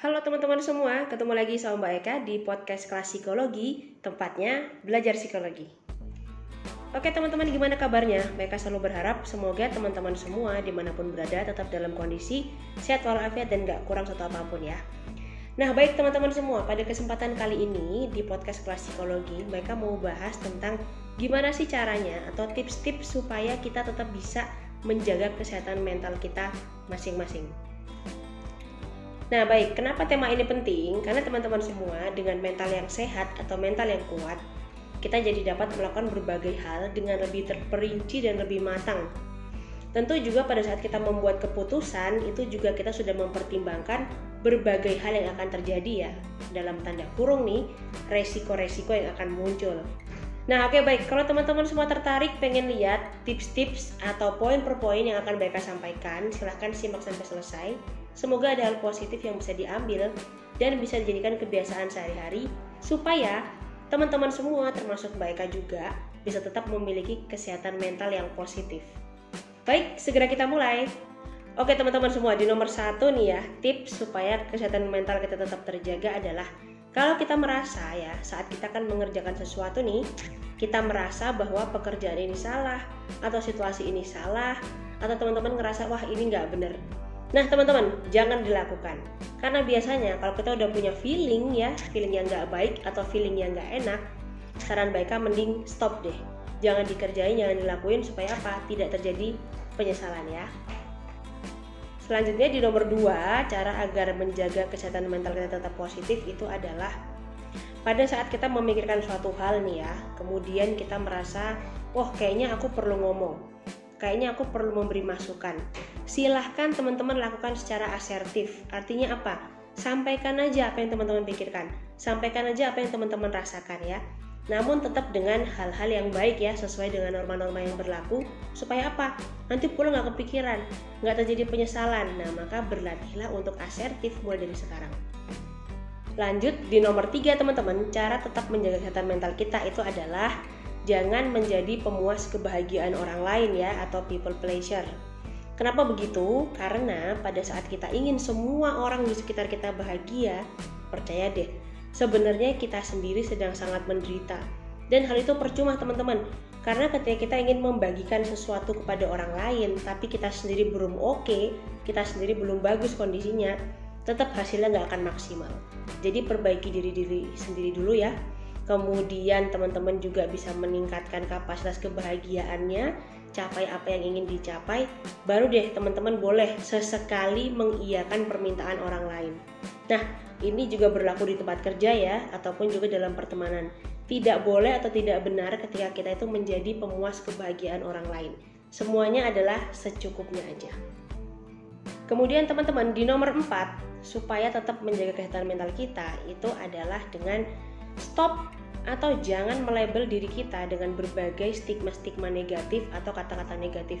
Halo teman-teman semua, ketemu lagi sama Mbak Eka di podcast Kelas Psikologi, tempatnya belajar psikologi. Oke teman-teman, gimana kabarnya? Mbak Eka selalu berharap semoga teman-teman semua dimanapun berada tetap dalam kondisi sehat walafiat dan gak kurang satu apapun ya. Nah baik teman-teman semua, pada kesempatan kali ini di podcast Kelas Psikologi, Mbak Eka mau bahas tentang gimana sih caranya atau tips-tips supaya kita tetap bisa menjaga kesehatan mental kita masing-masing. Nah baik, kenapa tema ini penting? Karena teman-teman semua dengan mental yang sehat atau mental yang kuat, kita jadi dapat melakukan berbagai hal dengan lebih terperinci dan lebih matang. Tentu juga pada saat kita membuat keputusan, itu juga kita sudah mempertimbangkan berbagai hal yang akan terjadi ya. Dalam tanda kurung nih, resiko-resiko yang akan muncul. Nah oke baik, kalau teman-teman semua tertarik pengen lihat tips-tips atau poin per poin yang akan mereka sampaikan, silahkan simak sampai selesai. Semoga ada hal positif yang bisa diambil dan bisa dijadikan kebiasaan sehari-hari supaya teman-teman semua termasuk Mbak Eka juga bisa tetap memiliki kesehatan mental yang positif. Baik, segera kita mulai. Oke teman-teman semua, di nomor 1 nih ya, tips supaya kesehatan mental kita tetap terjaga adalah kalau kita merasa ya saat kita akan mengerjakan sesuatu nih, kita merasa bahwa pekerjaan ini salah atau situasi ini salah atau teman-teman ngerasa wah ini nggak bener. Nah teman-teman, jangan dilakukan. Karena biasanya kalau kita udah punya feeling ya, feeling yang gak baik atau feeling yang gak enak, saran baiknya mending stop deh. Jangan dikerjain, jangan dilakuin supaya apa? Tidak terjadi penyesalan ya. Selanjutnya di nomor 2, cara agar menjaga kesehatan mental kita tetap positif itu adalah pada saat kita memikirkan suatu hal nih ya, kemudian kita merasa, wah kayaknya aku perlu ngomong. Kayaknya aku perlu memberi masukan. Silahkan teman-teman lakukan secara asertif. Artinya apa? Sampaikan aja apa yang teman-teman pikirkan. Sampaikan aja apa yang teman-teman rasakan ya. Namun tetap dengan hal-hal yang baik ya, sesuai dengan norma-norma yang berlaku. Supaya apa? Nanti pulang gak kepikiran, gak terjadi penyesalan. Nah maka berlatihlah untuk asertif mulai dari sekarang. Lanjut di nomor 3 teman-teman, cara tetap menjaga kesehatan mental kita itu adalah jangan menjadi pemuas kebahagiaan orang lain ya, atau people pleasure. Kenapa begitu? Karena pada saat kita ingin semua orang di sekitar kita bahagia, percaya deh, sebenarnya kita sendiri sedang sangat menderita. Dan hal itu percuma teman-teman. Karena ketika kita ingin membagikan sesuatu kepada orang lain, tapi kita sendiri belum oke, kita sendiri belum bagus kondisinya, tetap hasilnya nggak akan maksimal. Jadi perbaiki diri sendiri dulu ya. Kemudian teman-teman juga bisa meningkatkan kapasitas kebahagiaannya, capai apa yang ingin dicapai, baru deh teman-teman boleh sesekali mengiyakan permintaan orang lain. Nah, ini juga berlaku di tempat kerja ya, ataupun juga dalam pertemanan. Tidak boleh atau tidak benar ketika kita itu menjadi pemuas kebahagiaan orang lain. Semuanya adalah secukupnya aja. Kemudian teman-teman di nomor 4, supaya tetap menjaga kesehatan mental kita, itu adalah dengan stop atau jangan melabel diri kita dengan berbagai stigma-stigma negatif atau kata-kata negatif.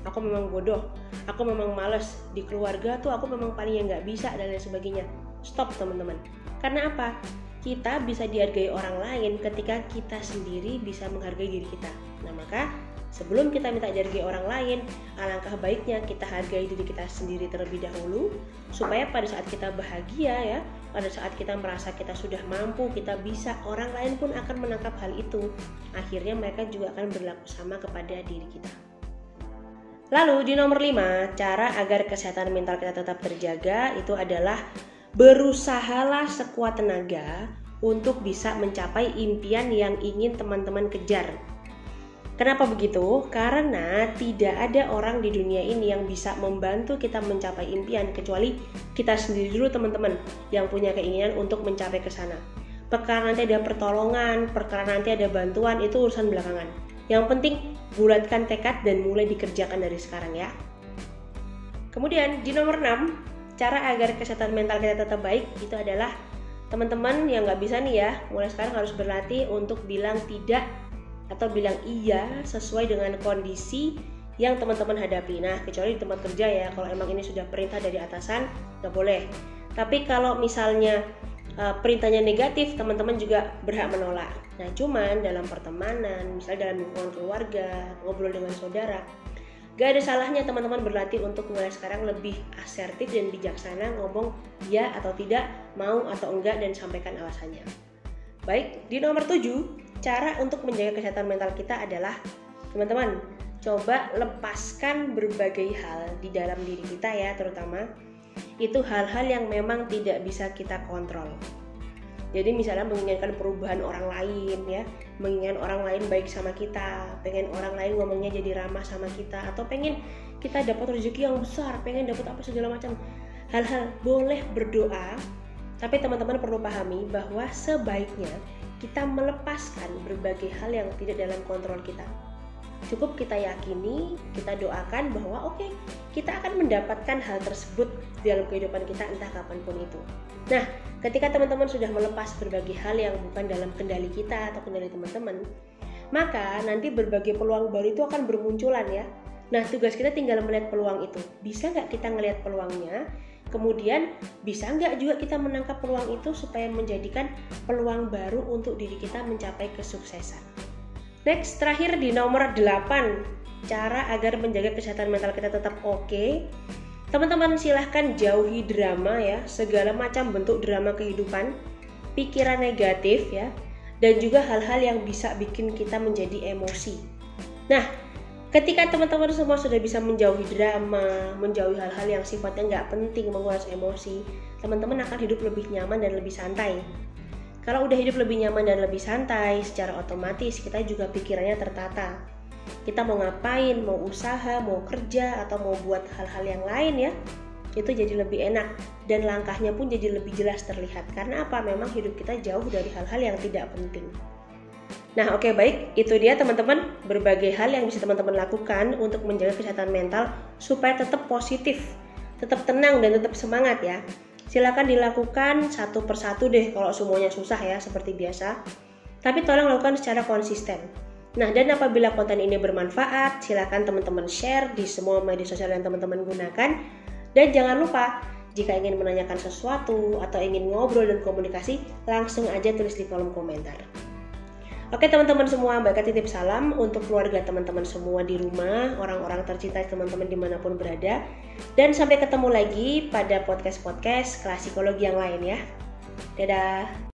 Aku memang bodoh, aku memang malas, di keluarga tuh aku memang paling yang gak bisa dan lain sebagainya. Stop teman-teman. Karena apa? Kita bisa dihargai orang lain ketika kita sendiri bisa menghargai diri kita. Nah maka sebelum kita minta dihargai orang lain, alangkah baiknya kita hargai diri kita sendiri terlebih dahulu, supaya pada saat kita bahagia ya, pada saat kita merasa kita sudah mampu, kita bisa, orang lain pun akan menangkap hal itu. Akhirnya mereka juga akan berlaku sama kepada diri kita. Lalu di nomor 5, cara agar kesehatan mental kita tetap terjaga itu adalah berusahalah sekuat tenaga untuk bisa mencapai impian yang ingin teman-teman kejar. Kenapa begitu? Karena tidak ada orang di dunia ini yang bisa membantu kita mencapai impian kecuali kita sendiri dulu teman-teman yang punya keinginan untuk mencapai ke sana. Perkara nanti ada pertolongan, perkara nanti ada bantuan, itu urusan belakangan. Yang penting bulatkan tekad dan mulai dikerjakan dari sekarang ya. Kemudian di nomor 6, cara agar kesehatan mental kita tetap baik itu adalah teman-teman yang gak bisa nih ya, mulai sekarang harus berlatih untuk bilang tidak atau bilang iya sesuai dengan kondisi yang teman-teman hadapi. Nah, kecuali di tempat kerja ya, kalau emang ini sudah perintah dari atasan, nggak boleh. Tapi kalau misalnya perintahnya negatif, teman-teman juga berhak menolak. Nah, cuman dalam pertemanan, misalnya dalam lingkungan keluarga, ngobrol dengan saudara, Gak ada salahnya teman-teman berlatih untuk mulai sekarang lebih asertif dan bijaksana ngomong ya atau tidak, mau atau enggak, dan sampaikan alasannya. Baik, di nomor 7, cara untuk menjaga kesehatan mental kita adalah teman-teman coba lepaskan berbagai hal di dalam diri kita ya, terutama itu hal-hal yang memang tidak bisa kita kontrol. Jadi misalnya menginginkan perubahan orang lain ya, menginginkan orang lain baik sama kita, pengen orang lain ngomongnya jadi ramah sama kita, atau pengen kita dapat rezeki yang besar, pengen dapat apa segala macam. Hal-hal boleh berdoa, tapi teman-teman perlu pahami bahwa sebaiknya kita melepaskan berbagai hal yang tidak dalam kontrol kita. Cukup kita yakini, kita doakan bahwa oke, kita akan mendapatkan hal tersebut dalam kehidupan kita entah kapanpun itu. Nah, ketika teman-teman sudah melepas berbagai hal yang bukan dalam kendali kita atau kendali teman-teman, maka nanti berbagai peluang baru itu akan bermunculan ya. Nah, tugas kita tinggal melihat peluang itu. Bisa nggak kita ngelihat peluangnya? Kemudian bisa nggak juga kita menangkap peluang itu supaya menjadikan peluang baru untuk diri kita mencapai kesuksesan. Next, terakhir di nomor 8, cara agar menjaga kesehatan mental kita tetap oke. Teman-teman silahkan jauhi drama ya, segala macam bentuk drama kehidupan, pikiran negatif ya, dan juga hal-hal yang bisa bikin kita menjadi emosi. Nah, ketika teman-teman semua sudah bisa menjauhi drama, menjauhi hal-hal yang sifatnya nggak penting menguras emosi, teman-teman akan hidup lebih nyaman dan lebih santai. Kalau udah hidup lebih nyaman dan lebih santai, secara otomatis kita juga pikirannya tertata. Kita mau ngapain, mau usaha, mau kerja, atau mau buat hal-hal yang lain ya, itu jadi lebih enak. Dan langkahnya pun jadi lebih jelas terlihat. Karena apa? Memang hidup kita jauh dari hal-hal yang tidak penting. Nah oke, baik, itu dia teman-teman berbagai hal yang bisa teman-teman lakukan untuk menjaga kesehatan mental supaya tetap positif, tetap tenang dan tetap semangat ya. Silakan dilakukan satu persatu deh kalau semuanya susah ya seperti biasa. Tapi tolong lakukan secara konsisten. Nah, dan apabila konten ini bermanfaat, silakan teman-teman share di semua media sosial yang teman-teman gunakan. Dan jangan lupa, jika ingin menanyakan sesuatu atau ingin ngobrol dan komunikasi, langsung aja tulis di kolom komentar. Oke teman-teman semua, Mbak Eka titip salam untuk keluarga teman-teman semua di rumah, orang-orang tercinta teman-teman dimanapun berada. Dan sampai ketemu lagi pada podcast-podcast kelas psikologi yang lain ya. Dadah!